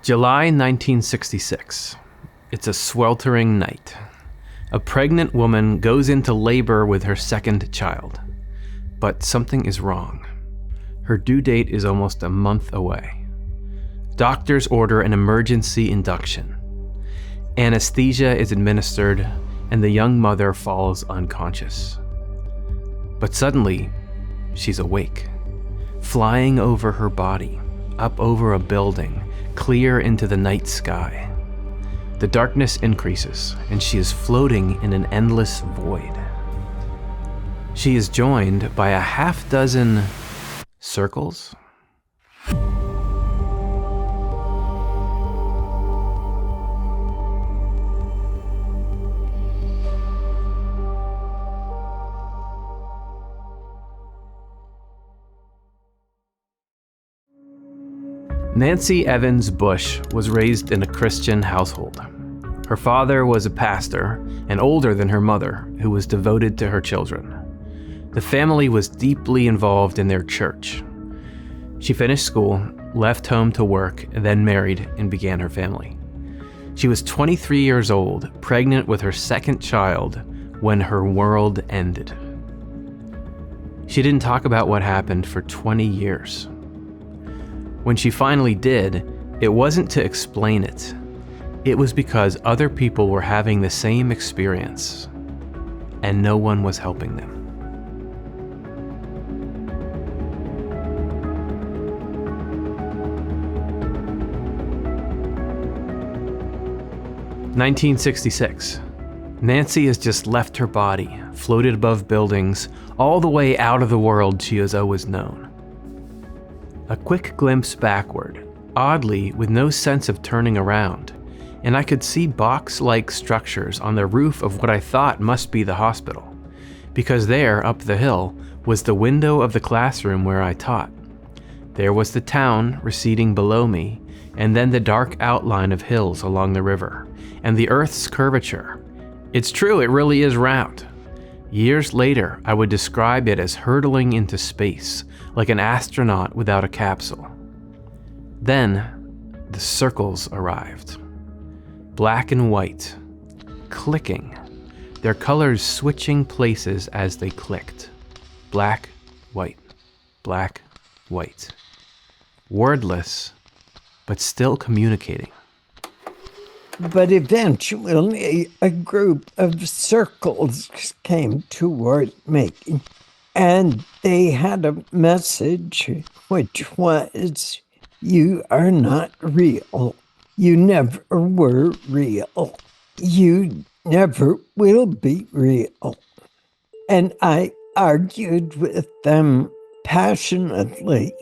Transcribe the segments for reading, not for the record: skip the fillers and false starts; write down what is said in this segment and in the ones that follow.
July 1966. It's a sweltering night. A pregnant woman goes into labor with her second child. But something is wrong. Her due date is almost a month away. Doctors order an emergency induction. Anesthesia is administered, and the young mother falls unconscious. But suddenly, she's awake, flying over her body, up over a building, clear into the night sky. The darkness increases, and she is floating in an endless void. She is joined by a half-dozen circles. Nancy Evans Bush was raised in a Christian household. Her father was a pastor and older than her mother, who was devoted to her children. The family was deeply involved in their church. She finished school, left home to work, then married and began her family. She was 23 years old, pregnant with her second child, when her world ended. She didn't talk about what happened for 20 years. When she finally did, it wasn't to explain it. It was because other people were having the same experience, and no one was helping them. (1966). Nancy has just left her body, floated above buildings, all the way out of the world she has always known. A quick glimpse backward, oddly with no sense of turning around, and I could see box-like structures on the roof of what I thought must be the hospital, because there, up the hill, was the window of the classroom where I taught. There was the town receding below me, and then the dark outline of hills along the river, and the Earth's curvature. It's true, it really is round. Years later, I would describe it as hurtling into space, like an astronaut without a capsule. Then, the circles arrived. Black and white, clicking, their colors switching places as they clicked. Black, white, black, white. Wordless, but still communicating. But eventually, a group of circles came toward me, and they had a message which was, "You are not real. You never were real. You never will be real." And I argued with them passionately,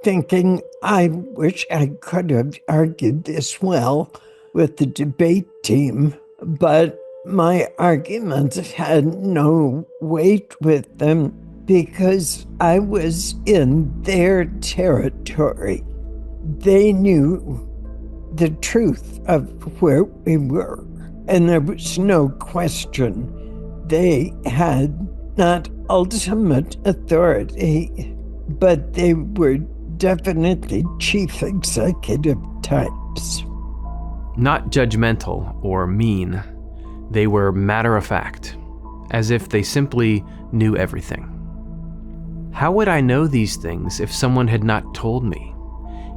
thinking, I wish I could have argued this well with the debate team, but my arguments had no weight with them because I was in their territory. They knew the truth of where we were, and there was no question. They had not ultimate authority, but they were definitely chief executive types. Not judgmental or mean, they were matter-of-fact, as if they simply knew everything. How would I know these things if someone had not told me?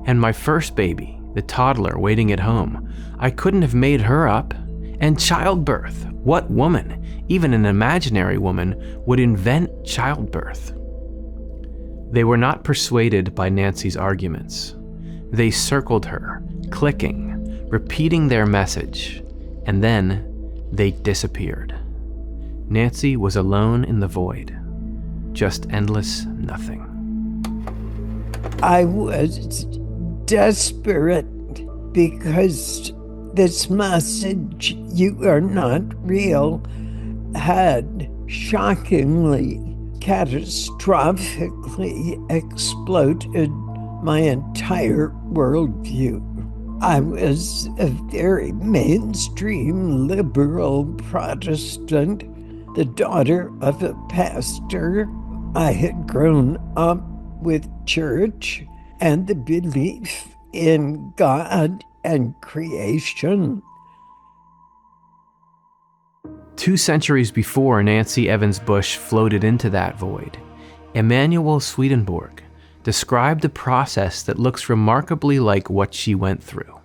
And my first baby, the toddler waiting at home, I couldn't have made her up. And childbirth, what woman, even an imaginary woman, would invent childbirth? They were not persuaded by Nancy's arguments. They circled her, clicking, repeating their message, and then they disappeared. Nancy was alone in the void, just endless nothing. I was desperate because this message, "You are not real," had shockingly, catastrophically exploded my entire worldview. I was a very mainstream liberal Protestant, the daughter of a pastor. I had grown up with church and the belief in God and creation. 2 centuries before Nancy Evans Bush floated into that void, Emanuel Swedenborg described a process that looks remarkably like what she went through.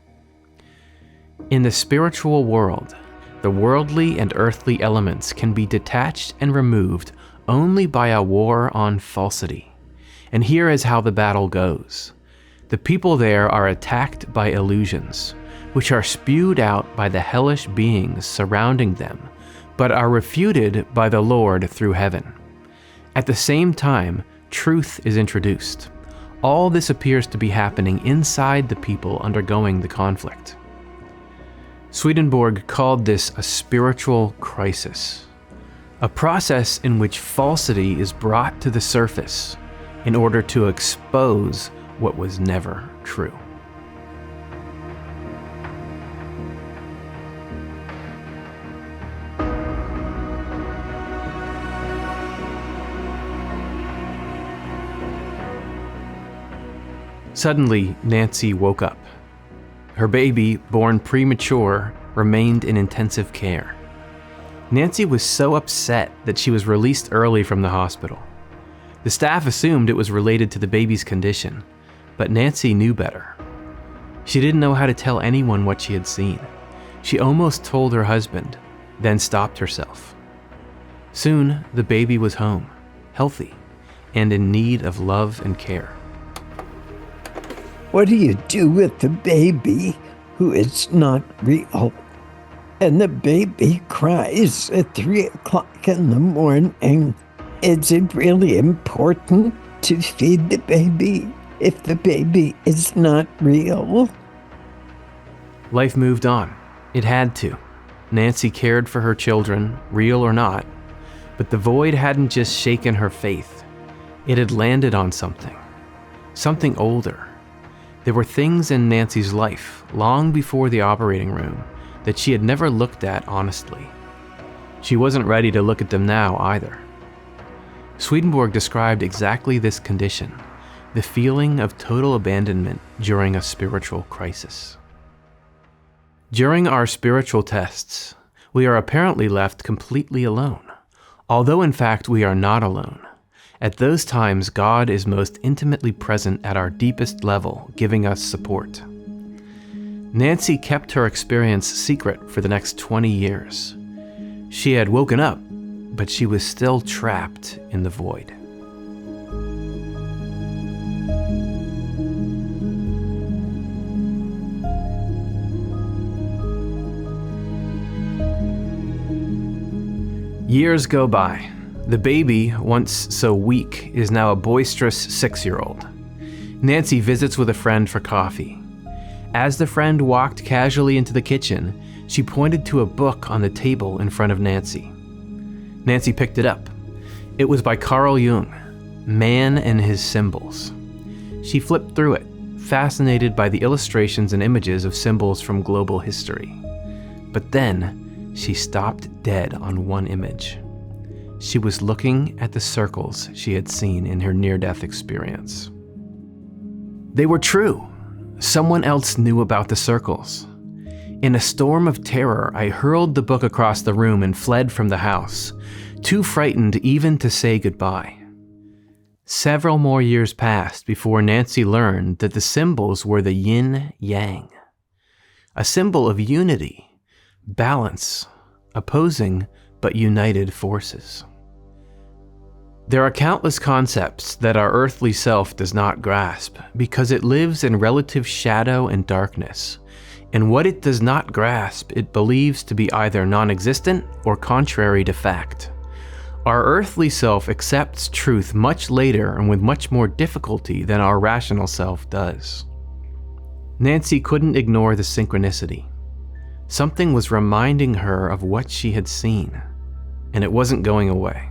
In the spiritual world, the worldly and earthly elements can be detached and removed only by a war on falsity. And here is how the battle goes. The people there are attacked by illusions, which are spewed out by the hellish beings surrounding them, but are refuted by the Lord through heaven. At the same time, truth is introduced. All this appears to be happening inside the people undergoing the conflict. Swedenborg called this a spiritual crisis, a process in which falsity is brought to the surface in order to expose what was never true. Suddenly, Nancy woke up. Her baby, born premature, remained in intensive care. Nancy was so upset that she was released early from the hospital. The staff assumed it was related to the baby's condition, but Nancy knew better. She didn't know how to tell anyone what she had seen. She almost told her husband, then stopped herself. Soon, the baby was home, healthy, and in need of love and care. What do you do with the baby who is not real? And the baby cries at 3 o'clock in the morning. Is it really important to feed the baby if the baby is not real? Life moved on. It had to. Nancy cared for her children, real or not, but the void hadn't just shaken her faith. It had landed on something older. There were things in Nancy's life, long before the operating room, that she had never looked at honestly. She wasn't ready to look at them now either. Swedenborg described exactly this condition, the feeling of total abandonment during a spiritual crisis. During our spiritual tests, we are apparently left completely alone, although in fact we are not alone. At those times, God is most intimately present at our deepest level, giving us support. Nancy kept her experience secret for the next 20 years. She had woken up, but she was still trapped in the void. Years go by. The baby, once so weak, is now a boisterous 6-year-old. Nancy visits with a friend for coffee. As the friend walked casually into the kitchen, she pointed to a book on the table in front of Nancy. Nancy picked it up. It was by Carl Jung, Man and His Symbols. She flipped through it, fascinated by the illustrations and images of symbols from global history. But then, she stopped dead on one image. She was looking at the circles she had seen in her near-death experience. They were true. Someone else knew about the circles. In a storm of terror, I hurled the book across the room and fled from the house, too frightened even to say goodbye. Several more years passed before Nancy learned that the symbols were the yin-yang, a symbol of unity, balance, opposing but united forces. There are countless concepts that our earthly self does not grasp because it lives in relative shadow and darkness, and what it does not grasp it believes to be either non-existent or contrary to fact. Our earthly self accepts truth much later and with much more difficulty than our rational self does. Nancy couldn't ignore the synchronicity. Something was reminding her of what she had seen, and it wasn't going away.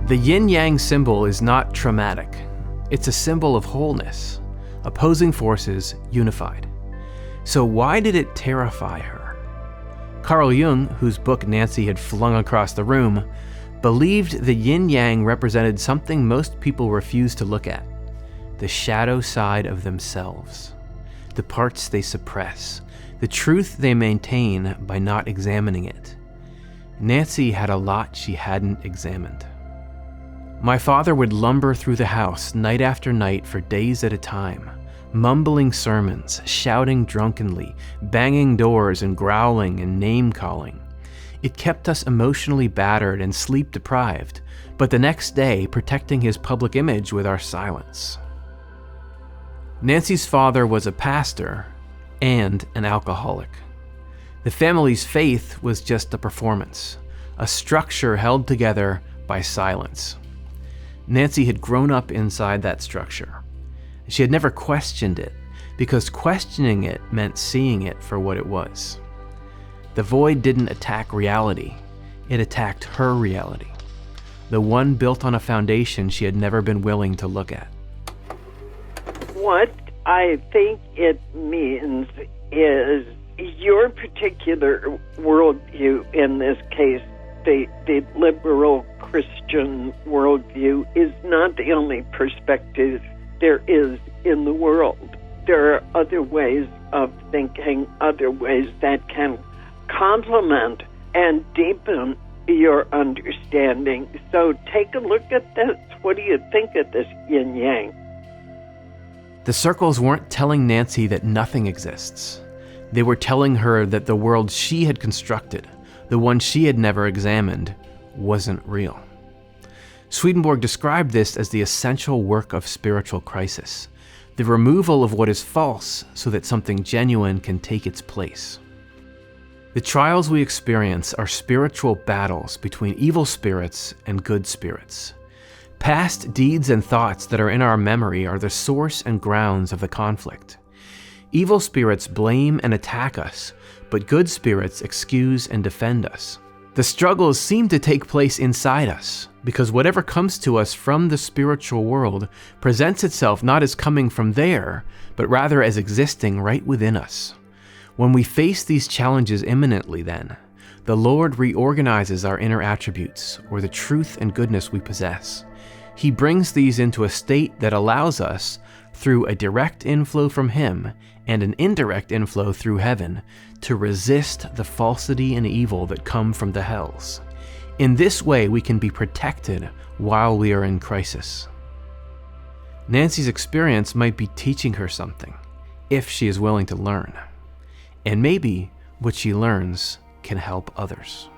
The yin-yang symbol is not traumatic. It's a symbol of wholeness, opposing forces unified. So why did it terrify her? Carl Jung, whose book Nancy had flung across the room, believed the yin-yang represented something most people refuse to look at: the shadow side of themselves, the parts they suppress, the truth they maintain by not examining it. Nancy had a lot she hadn't examined. My father would lumber through the house night after night for days at a time, mumbling sermons, shouting drunkenly, banging doors and growling and name-calling. It kept us emotionally battered and sleep-deprived, but the next day protecting his public image with our silence. Nancy's father was a pastor and an alcoholic. The family's faith was just a performance, a structure held together by silence. Nancy had grown up inside that structure. She had never questioned it, because questioning it meant seeing it for what it was. The void didn't attack reality, it attacked her reality, the one built on a foundation she had never been willing to look at. What I think it means is your particular worldview, in this case, the liberal Christian worldview, is not the only perspective there is in the world. There are other ways of thinking, other ways that can complement and deepen your understanding. So take a look at this. What do you think of this yin-yang? The circles weren't telling Nancy that nothing exists. They were telling her that the world she had constructed, the one she had never examined, wasn't real. Swedenborg described this as the essential work of spiritual crisis, the removal of what is false so that something genuine can take its place. The trials we experience are spiritual battles between evil spirits and good spirits. Past deeds and thoughts that are in our memory are the source and grounds of the conflict. Evil spirits blame and attack us, but good spirits excuse and defend us. The struggles seem to take place inside us, because whatever comes to us from the spiritual world presents itself not as coming from there, but rather as existing right within us. When we face these challenges imminently, then, the Lord reorganizes our inner attributes, or the truth and goodness we possess. He brings these into a state that allows us, through a direct inflow from Him and an indirect inflow through heaven, to resist the falsity and evil that come from the hells. In this way, we can be protected while we are in crisis. Nancy's experience might be teaching her something, if she is willing to learn. And maybe what she learns can help others.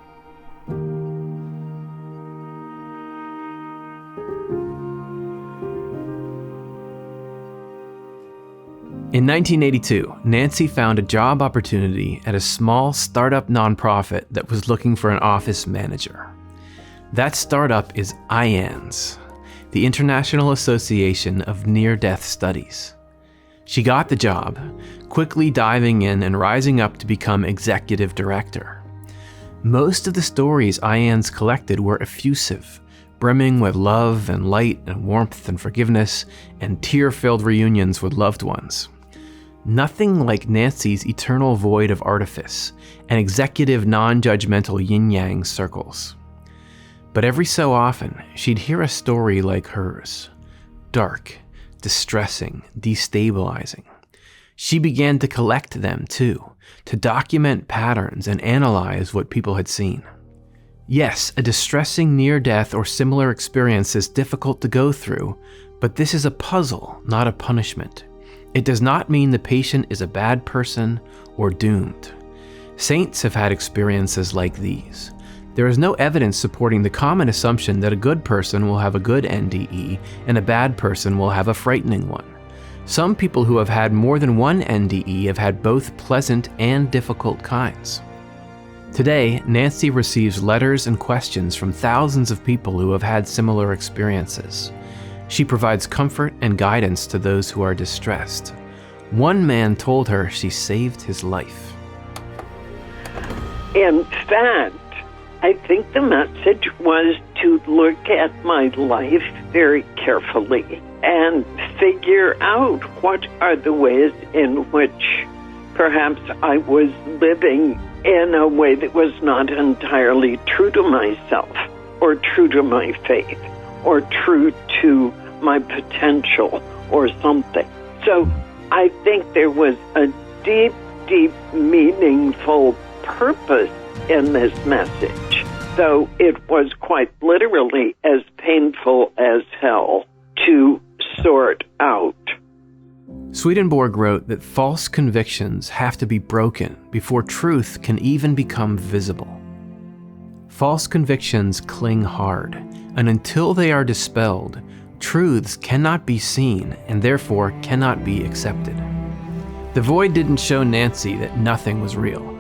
In 1982, Nancy found a job opportunity at a small startup nonprofit that was looking for an office manager. That startup is IANS, the International Association of Near-Death Studies. She got the job, quickly diving in and rising up to become executive director. Most of the stories IANS collected were effusive, brimming with love and light and warmth and forgiveness and tear-filled reunions with loved ones. Nothing like Nancy's eternal void of artifice and executive non-judgmental yin-yang circles. But every so often, she'd hear a story like hers, dark, distressing, destabilizing. She began to collect them too, to document patterns and analyze what people had seen. Yes, a distressing near-death or similar experience is difficult to go through, but this is a puzzle, not a punishment. It does not mean the patient is a bad person or doomed. Saints have had experiences like these. There is no evidence supporting the common assumption that a good person will have a good NDE and a bad person will have a frightening one. Some people who have had more than one NDE have had both pleasant and difficult kinds. Today, Nancy receives letters and questions from thousands of people who have had similar experiences. She provides comfort and guidance to those who are distressed. One man told her she saved his life. In fact, I think the message was to look at my life very carefully and figure out what are the ways in which perhaps I was living in a way that was not entirely true to myself, or true to my faith, or true to my potential, or something. So I think there was a deep, deep, meaningful purpose in this message, though it was quite literally as painful as hell to sort out. Swedenborg wrote that false convictions have to be broken before truth can even become visible. False convictions cling hard, and until they are dispelled, truths cannot be seen and therefore cannot be accepted. The void didn't show Nancy that nothing was real.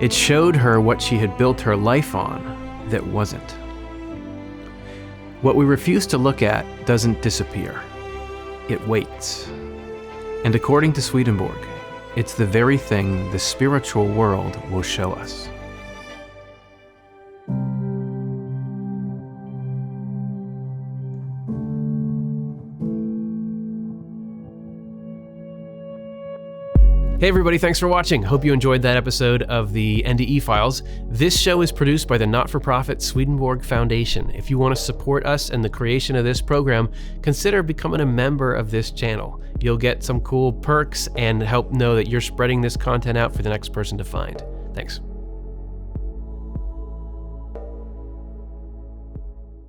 It showed her what she had built her life on that wasn't. What we refuse to look at doesn't disappear. It waits. And according to Swedenborg, it's the very thing the spiritual world will show us. Hey everybody, thanks for watching. Hope you enjoyed that episode of the NDE Files. This show is produced by the not-for-profit Swedenborg Foundation. If you want to support us and the creation of this program, consider becoming a member of this channel. You'll get some cool perks and help know that you're spreading this content out for the next person to find. Thanks.